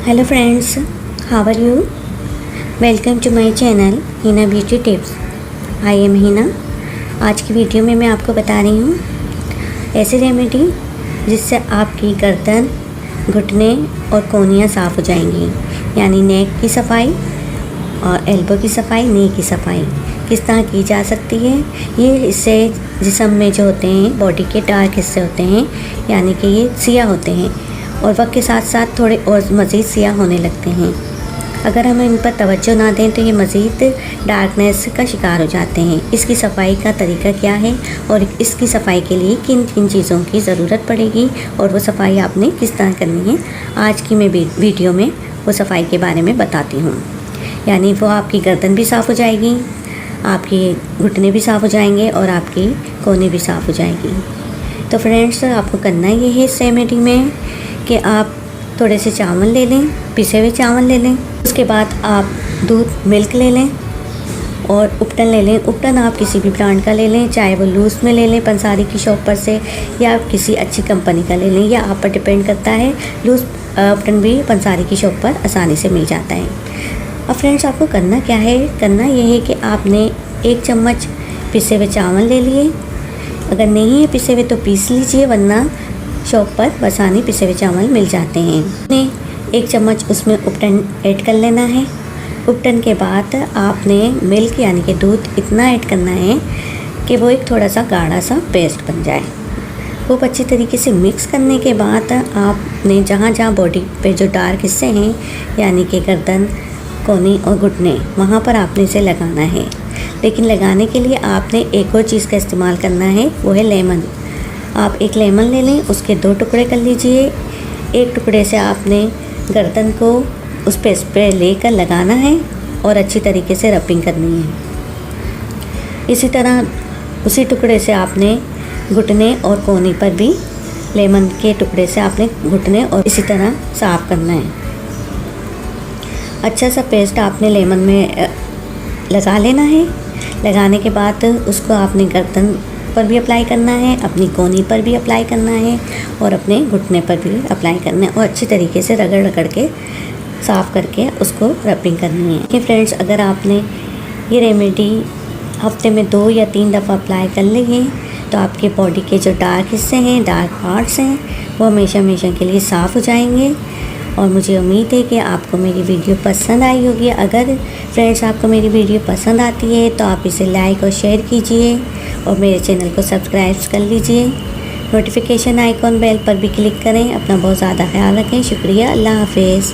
Hello friends, how are you? Welcome to my channel Heena beauty tips. I am Heena. आज की video में मैं आपको बता रही हूँ ऐसी रेमेडी जिससे आपकी गर्दन, घुटने और कोहनियाँ साफ़ हो जाएंगी, यानी नेक की सफाई और एल्बो की सफाई, नी की सफाई किस तरह की जा सकती है। ये इससे जिस्म में जो होते हैं, बॉडी के डार्क हिस्से होते हैं, यानी कि ये सियाह होते हैं और वक्त के साथ साथ थोड़े और मज़ीद सियाह होने लगते हैं। अगर हम इन पर तवज्जो ना दें तो ये मज़ीद डार्कनेस का शिकार हो जाते हैं। इसकी सफाई का तरीका क्या है और इसकी सफाई के लिए किन किन चीज़ों की ज़रूरत पड़ेगी और वो सफाई आपने किस तरह करनी है, आज की मैं वीडियो में वो सफाई के बारे में बताती हूँ। यानी वो आपकी गर्दन भी साफ़ हो जाएगी, आपके घुटने भी साफ़ हो जाएंगे और आपकी कोहनी भी साफ़ हो जाएगी। तो फ्रेंड्स, आपको करना ये है इस रेमेडी में कि आप थोड़े से चावल ले लें, पिसे हुए चावल ले लें। उसके बाद आप दूध, मिल्क ले लें और उपटन ले लें। उपटन आप किसी भी ब्रांड का ले लें, चाहे वो लूज़ में ले लें पंसारी की शॉप पर से, या आप किसी अच्छी कंपनी का ले लें, या आप पर डिपेंड करता है। लूज़ उपटन भी पंसारी की शॉप पर आसानी से मिल जाता है। अब फ्रेंड्स, आपको करना क्या है, करना ये है कि आपने 1 चम्मच पिसे हुए चावल ले लिए। अगर नहीं है पिसे हुए तो पीस लीजिए, वरना शॉप पर आसानी पिसे हुए चावल मिल जाते हैं। आपने 1 चम्मच उसमें उपटन ऐड कर लेना है। उपटन के बाद आपने मिल्क यानी कि दूध इतना ऐड करना है कि वो एक थोड़ा सा गाढ़ा सा पेस्ट बन जाए। खूब अच्छी तरीके से मिक्स करने के बाद आपने जहाँ जहाँ बॉडी पे जो डार्क हिस्से हैं, यानी कि गर्दन, कोहनी और घुटने, वहाँ पर आपने इसे लगाना है। लेकिन लगाने के लिए आपने एक और चीज़ का इस्तेमाल करना है, वो है लेमन। आप 1 लेमन ले लें, उसके 2 टुकड़े कर लीजिए। 1 टुकड़े से आपने गर्दन को उस पेस्ट पे लेकर लगाना है और अच्छी तरीके से रबिंग करनी है। इसी तरह उसी टुकड़े से आपने घुटने और कोहनी पर भी लेमन के टुकड़े से आपने घुटने और इसी तरह साफ़ करना है। अच्छा सा पेस्ट आपने लेमन में लगा लेना है। लगाने के बाद उसको आपने गर्दन पर भी अप्लाई करना है, अपनी कोहनी पर भी अप्लाई करना है और अपने घुटने पर भी अप्लाई करना है और अच्छी तरीके से रगड़ रगड़ के साफ़ करके उसको रबिंग करनी है। फ्रेंड्स, अगर आपने ये रेमेडी हफ्ते में 2 या 3 दफ़ा अप्लाई कर ली है तो आपके बॉडी के जो डार्क हिस्से हैं, डार्क पार्ट्स हैं, वो हमेशा हमेशा के लिए साफ़ हो जाएंगे। और मुझे उम्मीद है कि आपको मेरी वीडियो पसंद आई होगी। अगर फ्रेंड्स आपको मेरी वीडियो पसंद आती है तो आप इसे लाइक और शेयर कीजिए और मेरे चैनल को सब्सक्राइब कर लीजिए। नोटिफिकेशन आइकॉन बेल पर भी क्लिक करें। अपना बहुत ज़्यादा ख्याल रखें। शुक्रिया। अल्लाह हाफिज़।